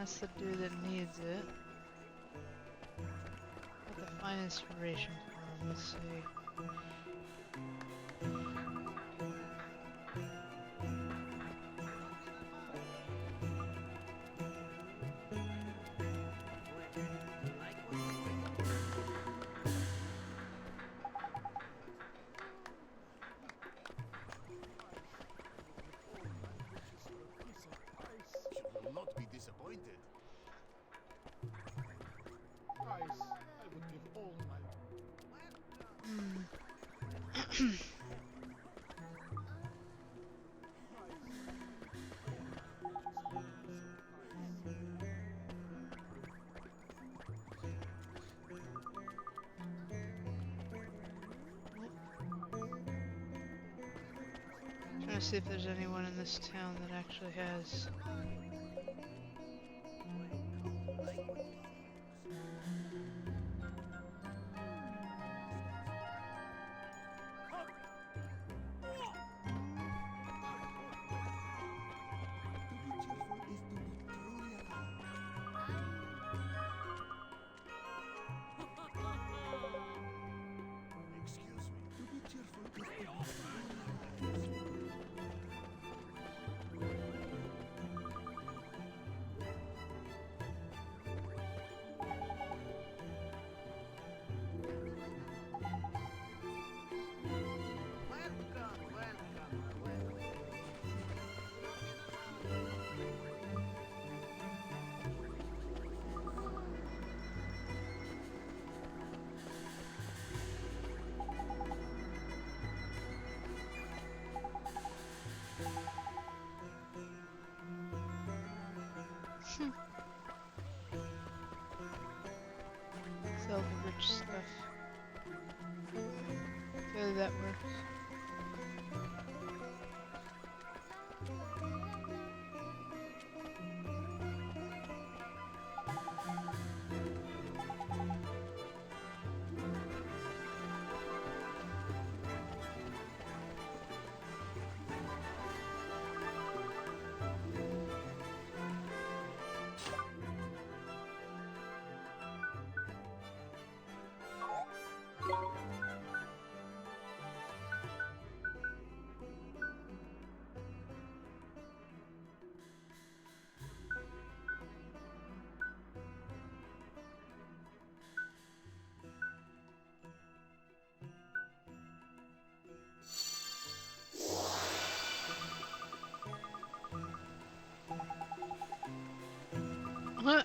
That's the dude that needs it. Got to find inspiration for him. Let's see. Will not be disappointed. Ice, I would give all my... Trying to see if there's anyone in this town that actually has. Excuse me. To be cheerful is to be Sell the rich stuff. Okay, that works. What?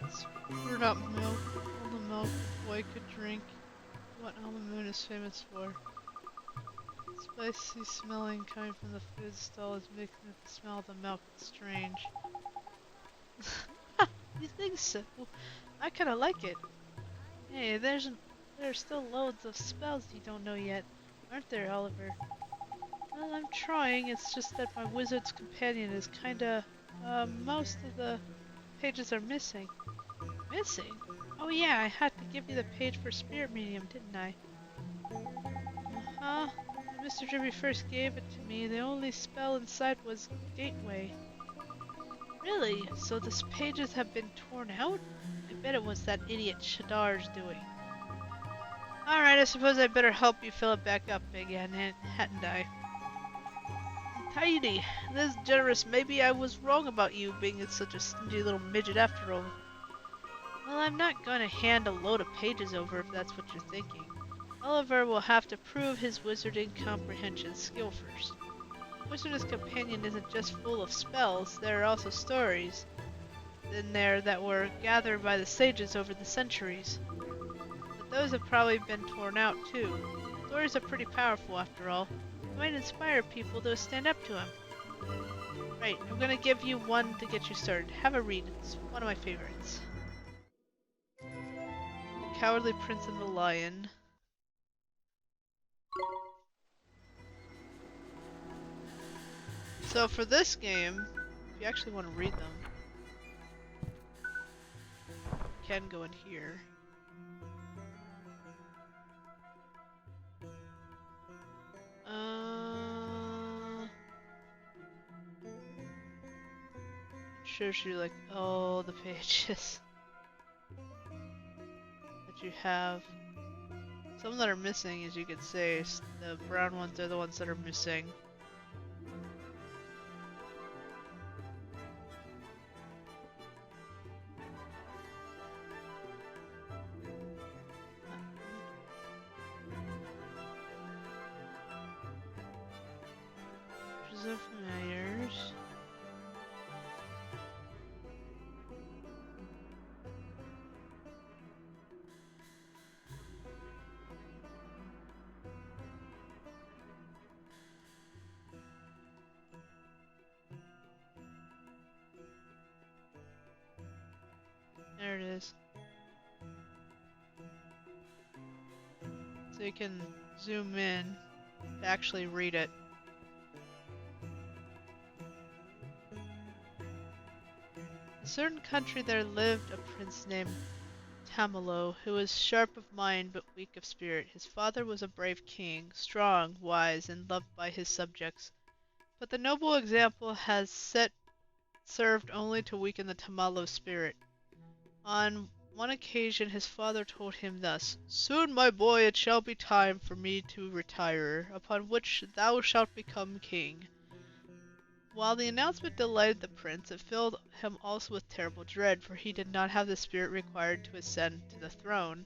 Screwed up milk. All the milk a boy could drink. What Moon is famous for. Spicy smelling coming from the food stall is making the smell of the milk strange. You think so? I kinda like it. Hey, there's still loads of spells you don't know yet, aren't there, Oliver? Well, I'm trying, it's just that my wizard's companion is kinda, most of the pages are missing. Missing? Oh yeah, I had to give you the page for Spirit Medium, didn't I? Uh-huh. When Mr. Jimmy first gave it to me, the only spell inside was Gateway. Really? So the pages have been torn out? I bet it was that idiot Shadar's doing. Alright, I suppose I better help you fill it back up again, hadn't I? Tidy! This generous, maybe I was wrong about you being such a stingy little midget after all. Well, I'm not going to hand a load of pages over if that's what you're thinking. Oliver will have to prove his wizarding comprehension skill first. Wizard's companion isn't just full of spells, there are also stories in there that were gathered by the sages over the centuries. But those have probably been torn out too. Stories are pretty powerful after all. They might inspire people to stand up to him. Right, I'm gonna give you one to get you started. Have a read, it's one of my favorites. Cowardly Prince and the Lion. So for this game, if you actually want to read them, you can go in here. Shows you like all the pages that you have. Some that are missing, as you could say, the brown ones are the ones that are missing. Of familiars. There it is. So you can zoom in to actually read it. In a certain country there lived a prince named Tamalo, who was sharp of mind but weak of spirit. His father was a brave king, strong, wise, and loved by his subjects. But the noble example has served only to weaken the Tamalo's spirit. On one occasion his father told him thus, "Soon, my boy, it shall be time for me to retire, upon which thou shalt become king." While the announcement delighted the prince, it filled him also with terrible dread, for he did not have the spirit required to ascend to the throne.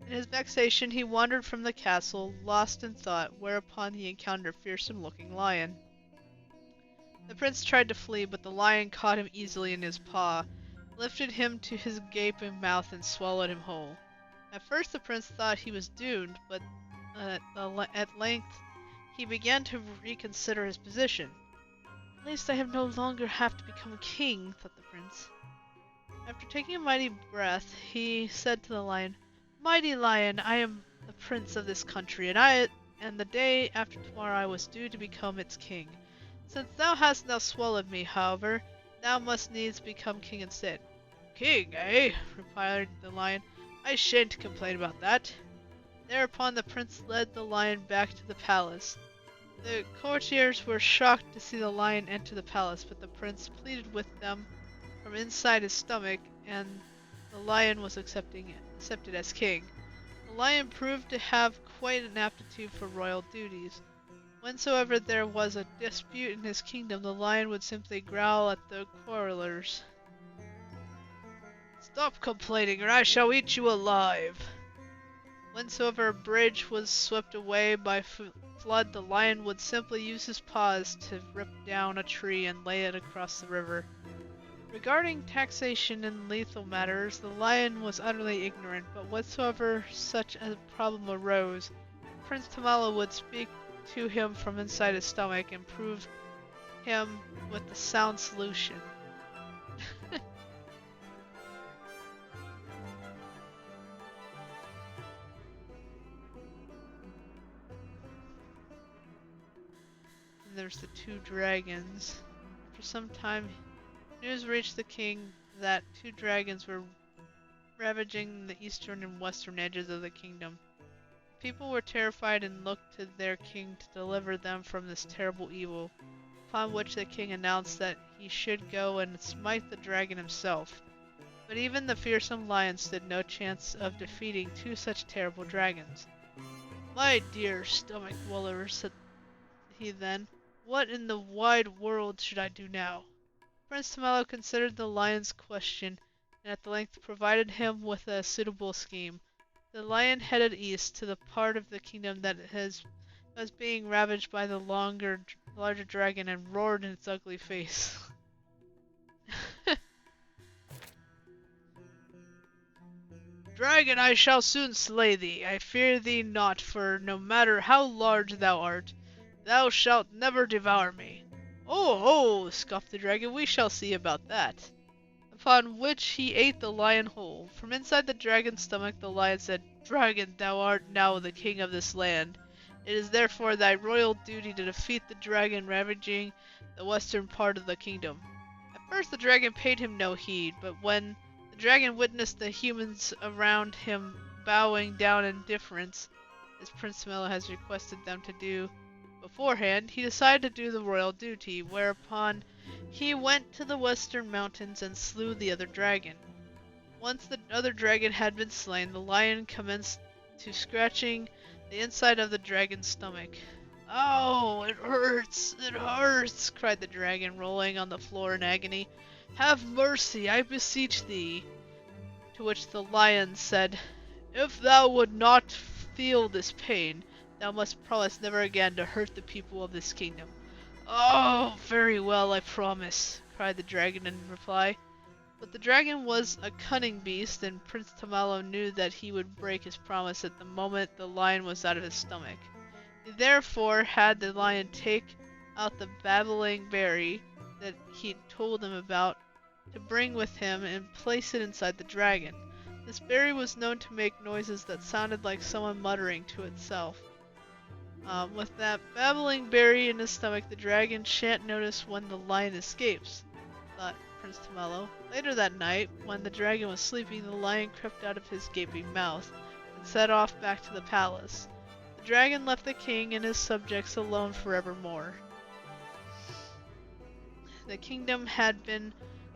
In his vexation he wandered from the castle, lost in thought, whereupon he encountered a fearsome-looking lion. The prince tried to flee, but the lion caught him easily in his paw, lifted him to his gaping mouth, and swallowed him whole. At first the prince thought he was doomed, but at length he began to reconsider his position. "At least I have no longer have to become king," thought the prince. After taking a mighty breath, he said to the lion, "Mighty lion, I am the prince of this country, and the day after tomorrow I was due to become its king. Since thou hast now swallowed me, however, thou must needs become king instead." "King, eh?" replied the lion. "I shan't complain about that." Thereupon the prince led the lion back to the palace. The courtiers were shocked to see the lion enter the palace, but the prince pleaded with them from inside his stomach, and the lion was accepted as king. The lion proved to have quite an aptitude for royal duties. Whensoever there was a dispute in his kingdom, the lion would simply growl at the quarrelers. "Stop complaining, or I shall eat you alive." Whensoever a bridge was swept away by flood, the lion would simply use his paws to rip down a tree and lay it across the river. Regarding taxation and lethal matters, the lion was utterly ignorant, but whatsoever such a problem arose, Prince Tamala would speak to him from inside his stomach and prove him with the sound solution. And there's the two dragons. For some time, news reached the king that two dragons were ravaging the eastern and western edges of the kingdom. People were terrified and looked to their king to deliver them from this terrible evil, upon which the king announced that he should go and smite the dragon himself. But even the fearsome lion stood no chance of defeating two such terrible dragons. "My dear stomach dweller," said he then, "what in the wide world should I do now?" Prince Tamalo considered the lion's question, and at length provided him with a suitable scheme. The lion headed east to the part of the kingdom that was being ravaged by the larger dragon, and roared in its ugly face. "Dragon, I shall soon slay thee. I fear thee not, for no matter how large thou art, thou shalt never devour me." "Oh, oh!" scoffed the dragon, "we shall see about that." Upon which he ate the lion whole. From inside the dragon's stomach the lion said, "Dragon, thou art now the king of this land. It is therefore thy royal duty to defeat the dragon ravaging the western part of the kingdom." At first the dragon paid him no heed, but when the dragon witnessed the humans around him bowing down in deference, as Prince Tamelo has requested them to do beforehand, he decided to do the royal duty, whereupon he went to the western mountains and slew the other dragon. Once the other dragon had been slain, the lion commenced to scratching the inside of the dragon's stomach. "Oh, it hurts! It hurts!" cried the dragon, rolling on the floor in agony. "Have mercy, I beseech thee!" To which the lion said, "If thou would not feel this pain, thou must promise never again to hurt the people of this kingdom." "Oh, very well, I promise," cried the dragon in reply. But the dragon was a cunning beast, and Prince Tamalo knew that he would break his promise at the moment the lion was out of his stomach. He therefore had the lion take out the babbling berry that he'd told him about to bring with him and place it inside the dragon. This berry was known to make noises that sounded like someone muttering to itself. With that babbling berry in his stomach, the dragon shan't notice when the lion escapes, thought Prince Tamalo. Later that night, when the dragon was sleeping, the lion crept out of his gaping mouth and set off back to the palace. The dragon left the king and his subjects alone forevermore. The kingdom had been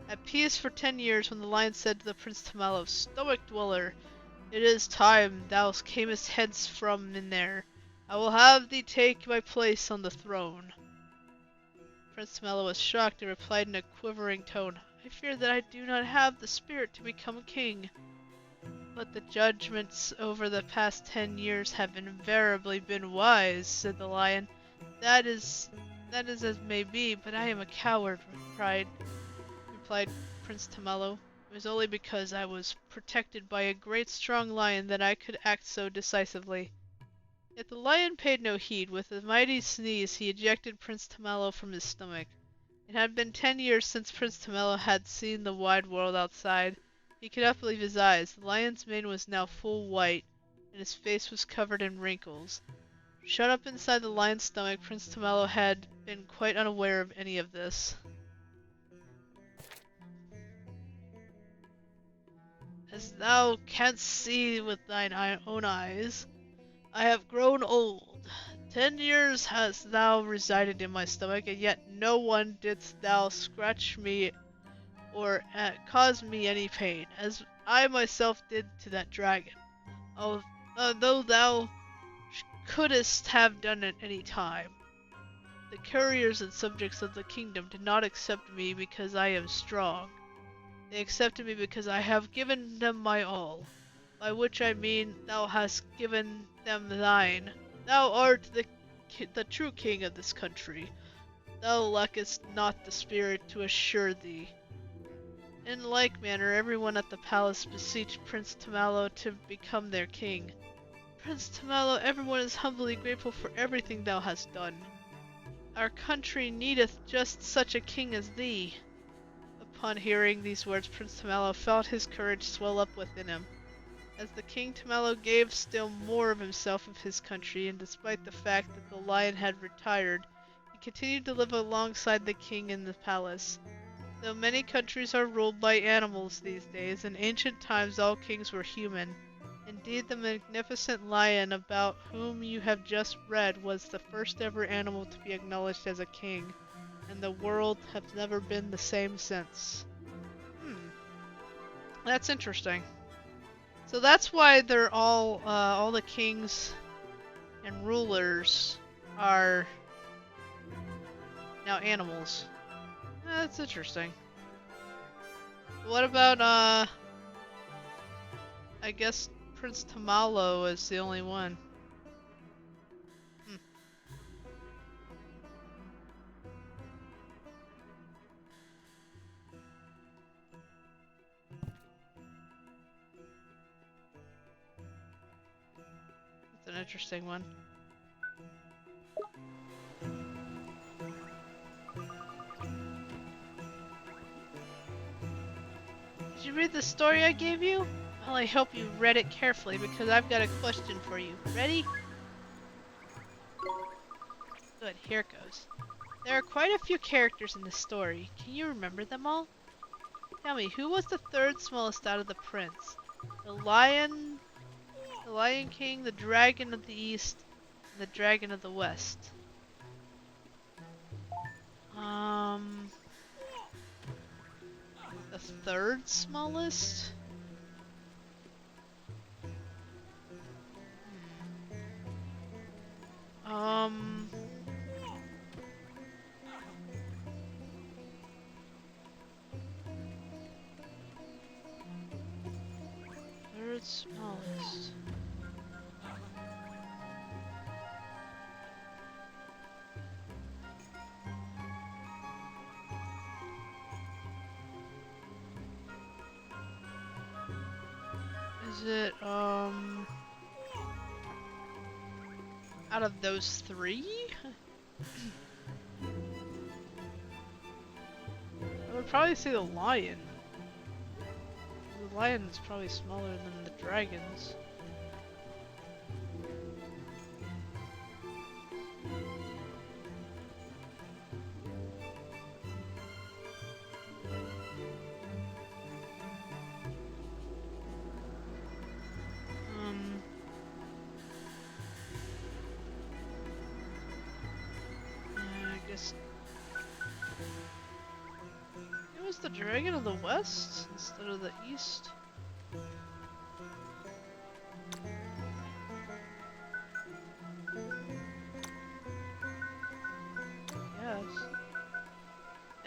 at peace for 10 years when the lion said to the Prince Tamalo, "Stomach dweller, it is time thou camest hence from in there. I will have thee take my place on the throne." Prince Tamalo was shocked and replied in a quivering tone, "I fear that I do not have the spirit to become king. But the judgments over the past 10 years have invariably been wise," said the lion. That is as may be, but I am a coward," replied Prince Tamalo. "It was only because I was protected by a great strong lion that I could act so decisively." Yet the lion paid no heed. With a mighty sneeze he ejected Prince Tamalo from his stomach. It had been 10 years since Prince Tamalo had seen the wide world outside. He could not believe his eyes. The lion's mane was now full white, and his face was covered in wrinkles. Shut up inside the lion's stomach, Prince Tamalo had been quite unaware of any of this. "As thou canst see with thine own eyes, I have grown old. 10 years hast thou resided in my stomach, and yet no one didst thou scratch me or cause me any pain, as I myself did to that dragon. Although thou couldst have done it any time. The couriers and subjects of the kingdom did not accept me because I am strong. They accepted me because I have given them my all, by which I mean thou hast given them thine. Thou art the true king of this country. Thou lackest not the spirit to assure thee." In like manner, everyone at the palace beseeched Prince Tamalo to become their king. "Prince Tamalo, everyone is humbly grateful for everything thou hast done. Our country needeth just such a king as thee." Upon hearing these words, Prince Tamalo felt his courage swell up within him. As the King, Tamalo gave still more of himself of his country, and despite the fact that the lion had retired, he continued to live alongside the king in the palace. Though many countries are ruled by animals these days, in ancient times all kings were human. Indeed, the magnificent lion about whom you have just read was the first ever animal to be acknowledged as a king, and the world has never been the same since. That's interesting. So that's why they're all the kings and rulers are now animals. That's interesting. What about, I guess Prince Tamalo is the only one. That's an interesting one. Did you read the story I gave you? Well, I hope you read it carefully because I've got a question for you. Ready? Good, here it goes. There are quite a few characters in this story. Can you remember them all? Tell me, who was the third smallest out of the prince? The Lion King, the Dragon of the East, and the Dragon of the West. The third smallest? Hmm. Third smallest. Is it, out of those three? I would probably say the lion. The lion is probably smaller than the dragons. I guess it was the dragon of the west instead of the east. Yes.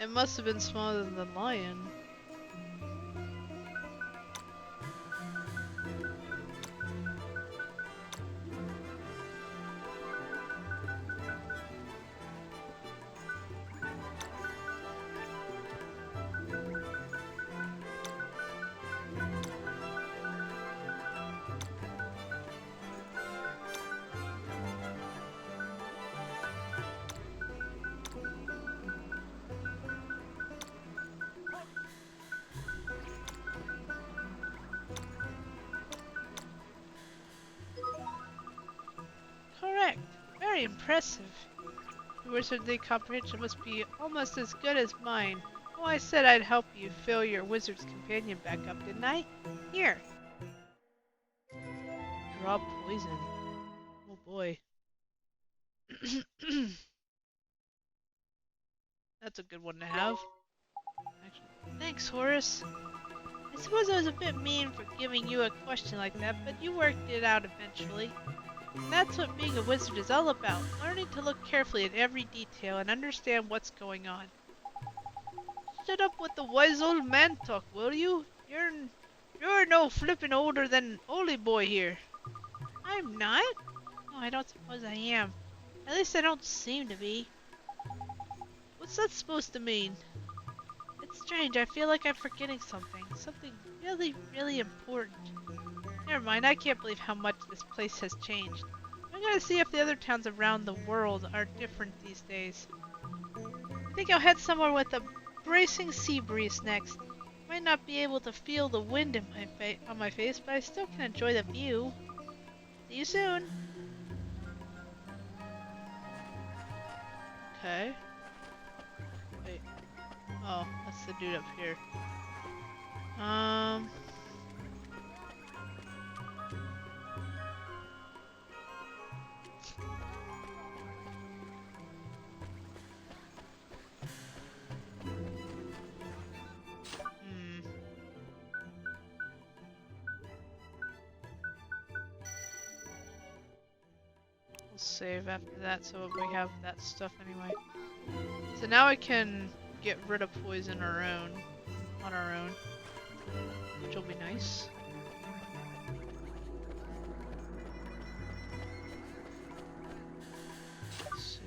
It must have been smaller than the lion. Correct. Very impressive. Your wizardly comprehension must be almost as good as mine. Oh, I said I'd help you fill your wizard's companion back up, didn't I? Here. Draw poison. Oh boy. That's a good one to have. Actually, thanks, Horace. I suppose I was a bit mean for giving you a question like that, but you worked it out eventually. And that's what being a wizard is all about, learning to look carefully at every detail and understand what's going on. Shut up with the wise old man talk, will you? You're no flippin' older than Oly boy here. I'm not? No, I don't suppose I am. At least I don't seem to be. What's that supposed to mean? It's strange, I feel like I'm forgetting something. Something really, really important. Never mind, I can't believe how much this place has changed. I'm gonna see if the other towns around the world are different these days. I think I'll head somewhere with a bracing sea breeze next. Might not be able to feel the wind in on my face, but I still can enjoy the view. See you soon! Okay. Wait. Oh, that's the dude up here. We'll save after that so we have that stuff anyway. So now I can get rid of poison on our own, which will be nice. Let's see.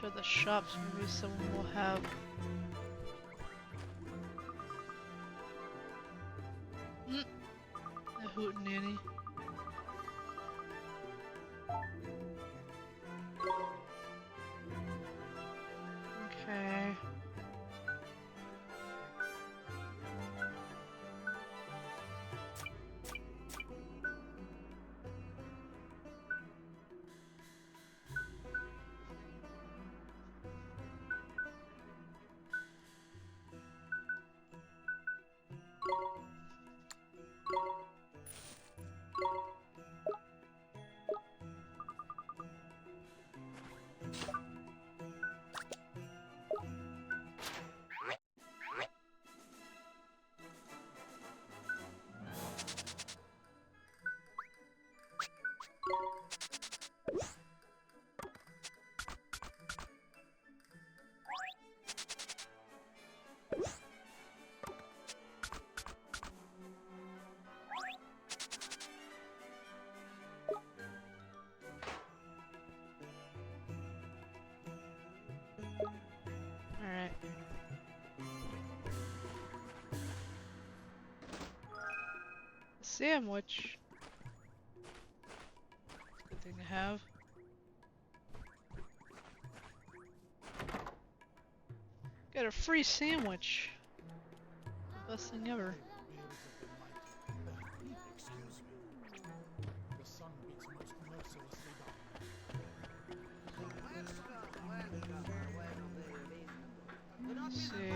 to the shops. Maybe someone will have. A hootenanny. Okay. Alright. Sandwich. Good thing to have. Got a free sandwich. The best thing ever. Excuse me. The sun beats most mercilessly down. Let's see.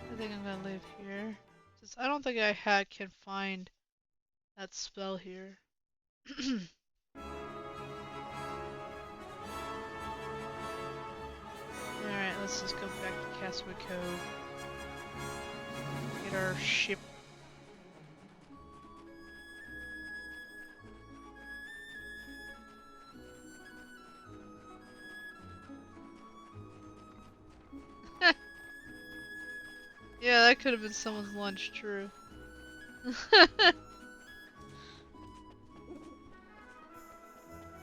I think I'm gonna leave here. Since I don't think I can find that spell here. Alright, let's just go back to Castaway Cove. Get our ship. Yeah, that could have been someone's lunch, true.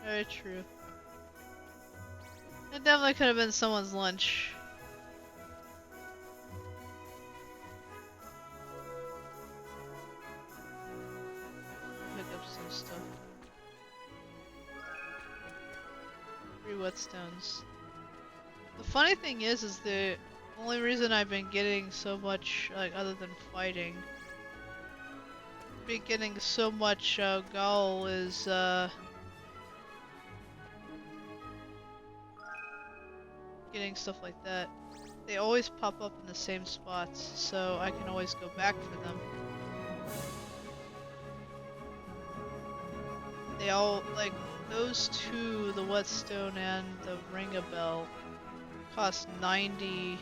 Very true. It definitely could have been someone's lunch. Pick up some stuff. 3 whetstones. The funny thing is the only reason I've been getting so much, like, other than fighting, been getting so much gall is getting stuff like that. They always pop up in the same spots, so I can always go back for them. They all, like, those two, the whetstone and the ring-a-bell, cost 90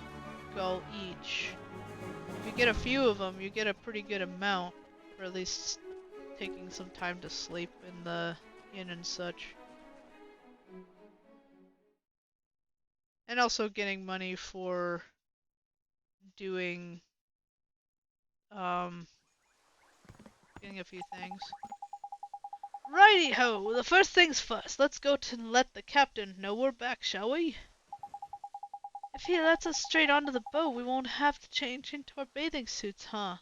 gold each. If you get a few of them, you get a pretty good amount, for at least taking some time to sleep in the in and such. And also getting money for doing, um, getting a few things. Righty ho! The first things first. Let's go to let the captain know we're back, shall we? If he lets us straight onto the boat, we won't have to change into our bathing suits, huh?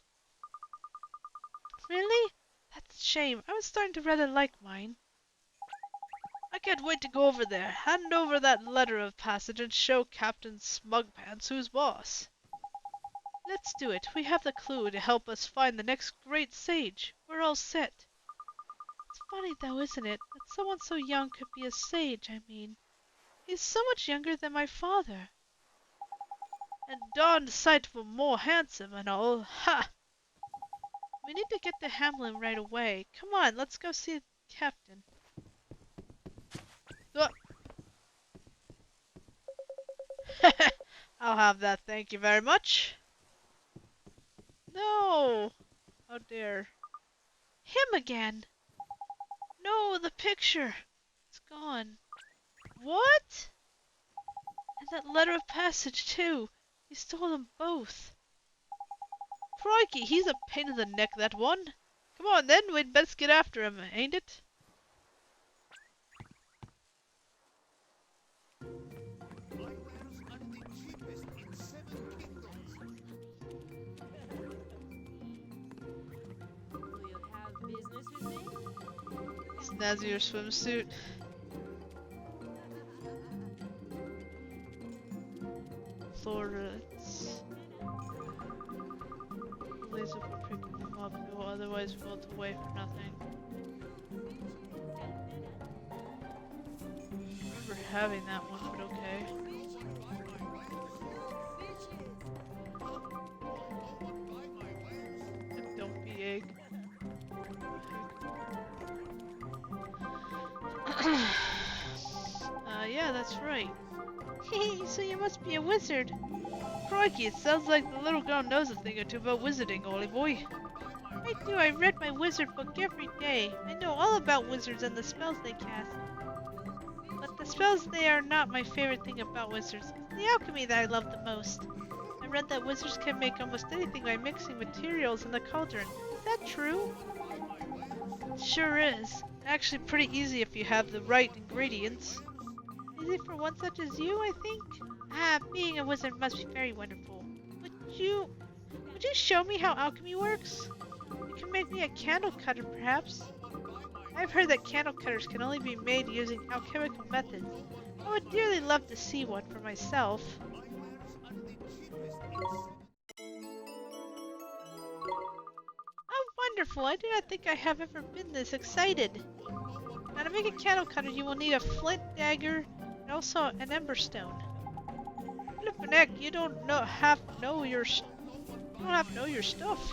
Really? That's a shame. I was starting to rather like mine. I can't wait to go over there, hand over that letter of passage, and show Captain Smugpants who's boss. Let's do it. We have the clue to help us find the next great sage. We're all set. It's funny though, isn't it, that someone so young could be a sage, I mean. He's so much younger than my father. And darned sight more handsome and all. Ha! We need to get to Hamlin right away. Come on, let's go see the captain. Oh. I'll have that, thank you very much. No! Oh dear. Him again! No, the picture! It's gone. What? And that letter of passage, too. He stole them both. Crikey, he's a pain in the neck, that one. Come on then, we'd best get after him, ain't it? Snazzier swimsuit. Florets. Laser for picking them up, or otherwise float away for nothing. Remember having that one, but okay. And don't be egg. Yeah, that's right. Hey, so you must be a wizard. Crikey, it sounds like the little girl knows a thing or two about wizarding, Ollie boy. I do, I read my wizard book every day. I know all about wizards and the spells they cast. But the spells, they are not my favorite thing about wizards. It's the alchemy that I love the most. I read that wizards can make almost anything by mixing materials in the cauldron. Is that true? It sure is. Actually pretty easy if you have the right ingredients. Easy for one such as you, I think? Ah, being a wizard must be very wonderful. Would you show me how alchemy works? You can make me a candle cutter, perhaps. I've heard that candle cutters can only be made using alchemical methods. I would dearly love to see one for myself. Oh, wonderful! I do not think I have ever been this excited. Now to make a candle cutter, you will need a flint dagger and also an ember stone. Flippaneck, you don't have to know your stuff.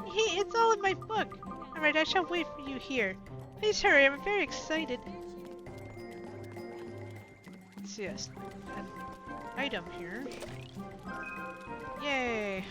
It's all in my book. Alright, I shall wait for you here. Please hurry, I'm very excited. Yes, an item here. Yay!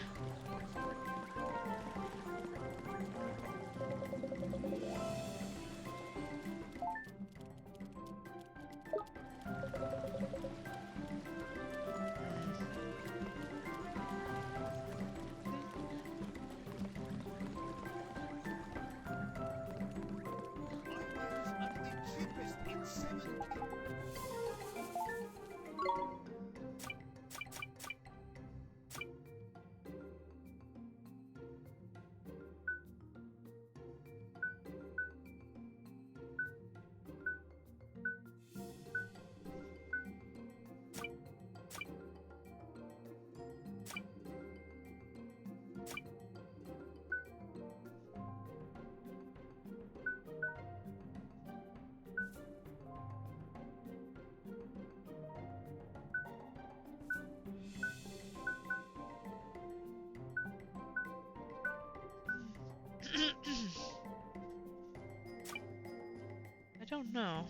I don't know.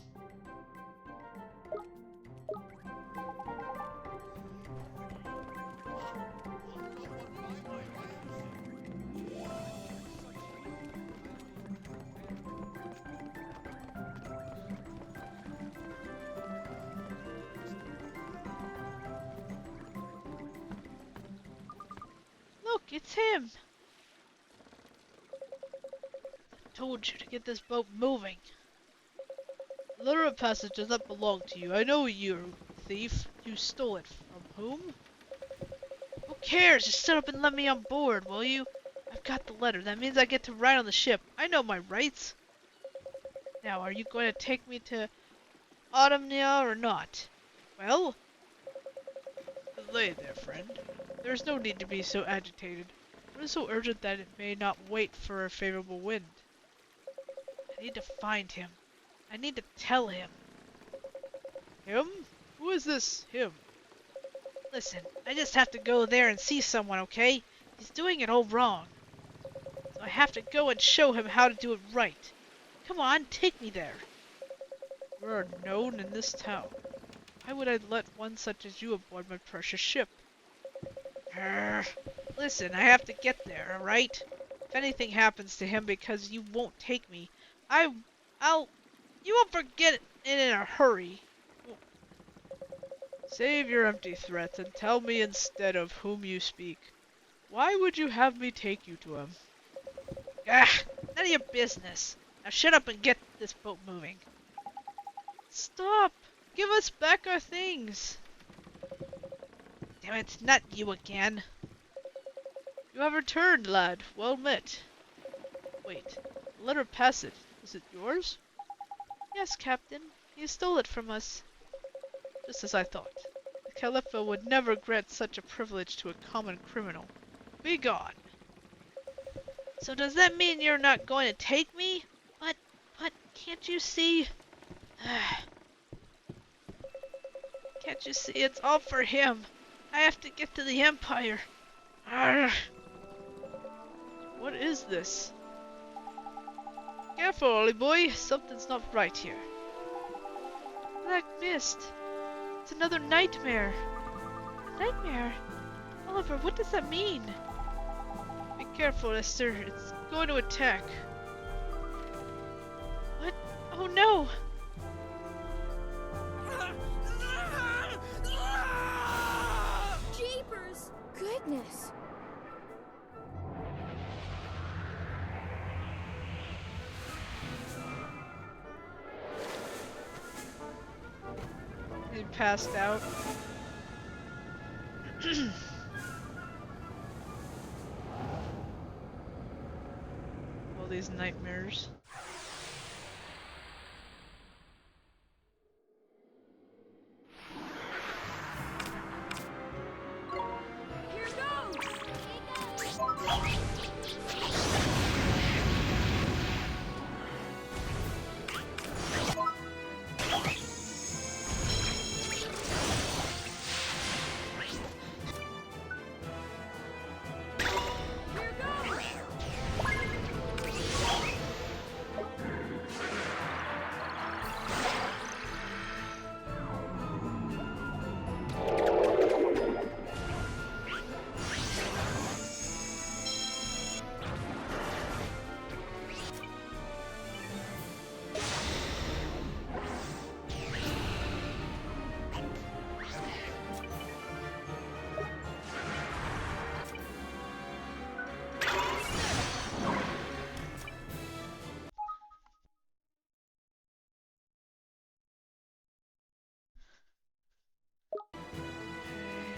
It's him! Told you to get this boat moving. The letter of passage does not belong to you. I know you, thief. You stole it. From whom? Who cares? Just shut up and let me on board, will you? I've got the letter. That means I get to ride on the ship. I know my rights. Now, are you going to take me to Autumnia or not? Well? Delay there, friend. There's no need to be so agitated. What is so urgent that it may not wait for a favorable wind? I need to find him. I need to tell him. Him? Who is this him? Listen, I just have to go there and see someone, okay? He's doing it all wrong. So I have to go and show him how to do it right. Come on, take me there. You are known in this town. Why would I let one such as you aboard my precious ship? Listen, I have to get there, alright? If anything happens to him because you won't take me, you won't forget it in a hurry. Save your empty threats and tell me instead of whom you speak. Why would you have me take you to him? None of your business. Now shut up and get this boat moving. Stop! Give us back our things! Damn it, not you again. You have returned, lad. Well met. Wait, the letter of passage. Is it yours? Yes, Captain. He stole it from us. Just as I thought. The Caliph would never grant such a privilege to a common criminal. Be gone. So does that mean you're not going to take me? But, can't you see? Can't you see it's all for him? I have to get to the Empire. What is this? Careful, Ollie boy. Something's not right here. Black mist. It's another nightmare. Nightmare? Oliver, what does that mean? Be careful, Esther. It's going to attack. What? Oh no! Jeepers! Goodness! He passed out. All these nightmares. Here goes! Here goes!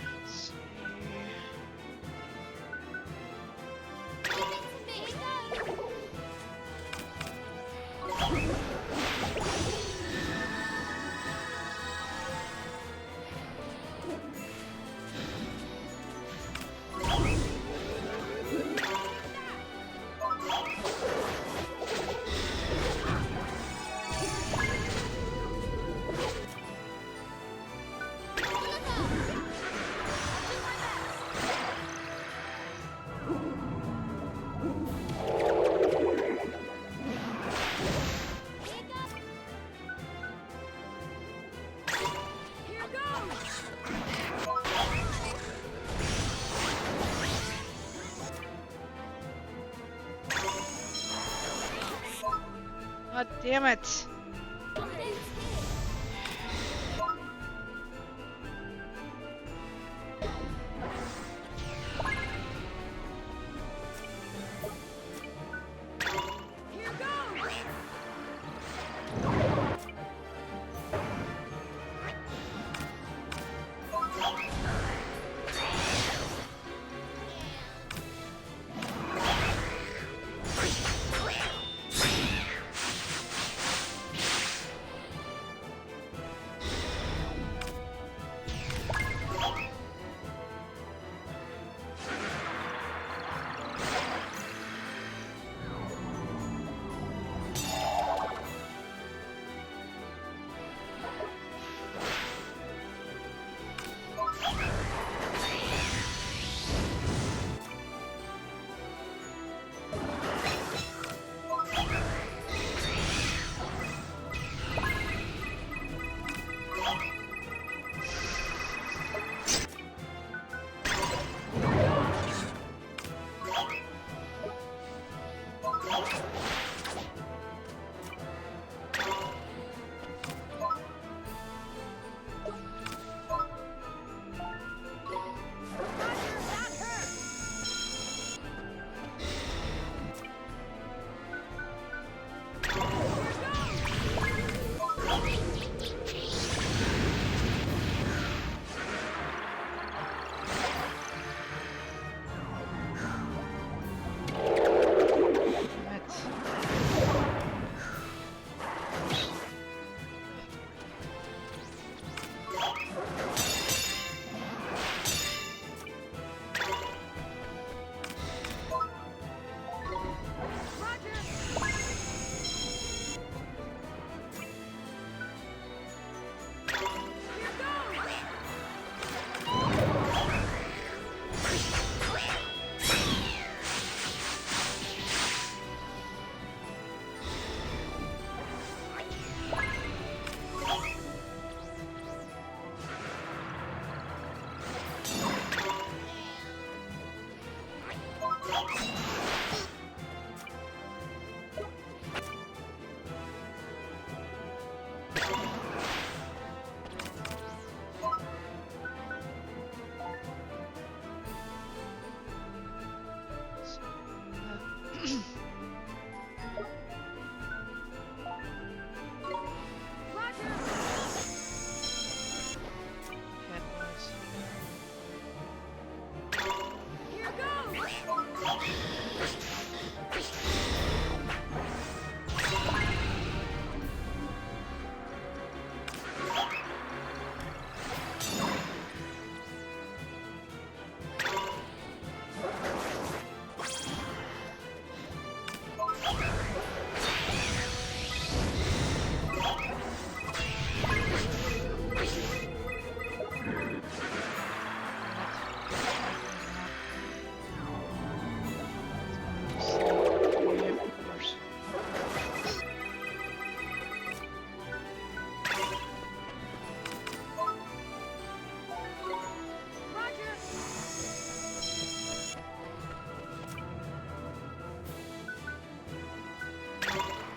Let's see. Here goes! God damn it! Cat noise. Here goes! Roger!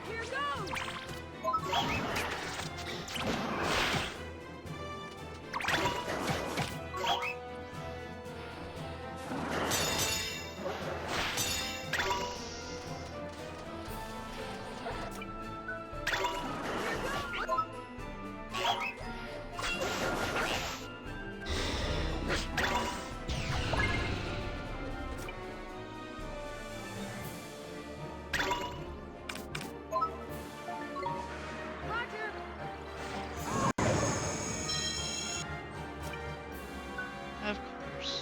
Here goes! Roger! Of course.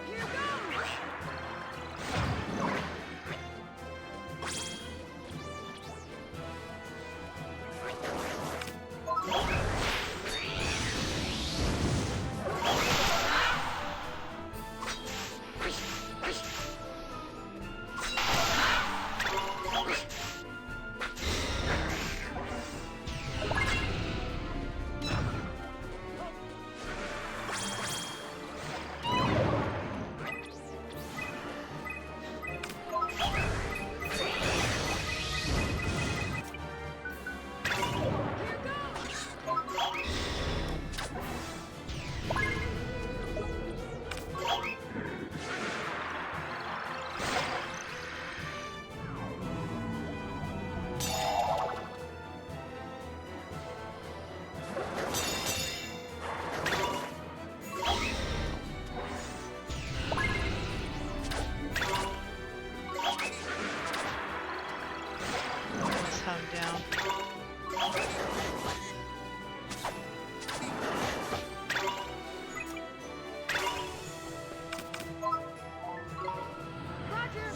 Here goes! Here goes! Let's hunt down. Roger!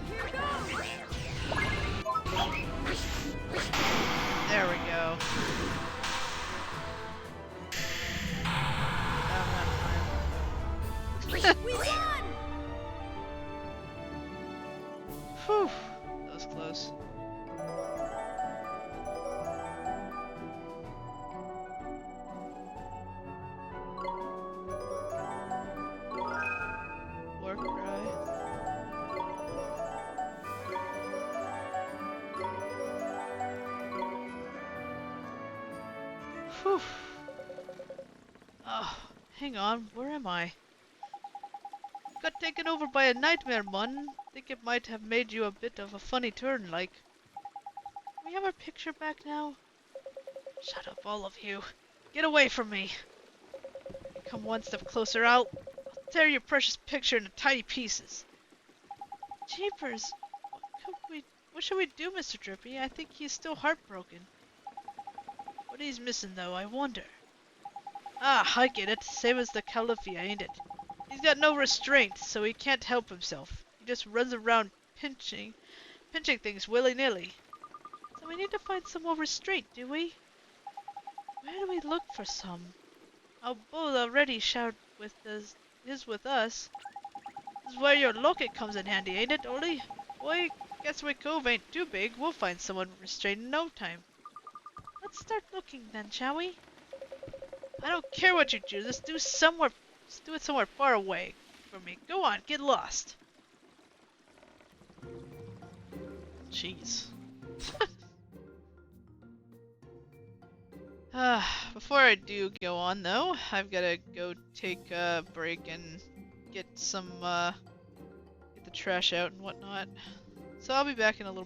Here goes! There we go. Down that time. We won! Whew. That was close. War cry. Whew. Oh, hang on. Where am I? Got taken over by a nightmare, Mun. Think it might have made you a bit of a funny turn, like. We have our picture back now? Shut up, all of you. Get away from me. You come one step closer, I'll tear your precious picture into tiny pieces. Jeepers! What should we do, Mr. Drippy? I think he's still heartbroken. What he's missing, though, I wonder. Ah, I get it. Same as the Califia, ain't it? He's got no restraint, so he can't help himself. He just runs around pinching things willy-nilly. So we need to find some more restraint, do we? Where do we look for some? Our bull already shared with his with us. This is where your locket comes in handy, ain't it, Oli? Boy, guess my cove ain't too big. We'll find someone restrained in no time. Let's start looking then, shall we? I don't care what you do. Let's do it somewhere far away from me. Go on, get lost. Jeez. Before I do go on though, I've gotta go take a break and get some, get the trash out and whatnot. So I'll be back in a little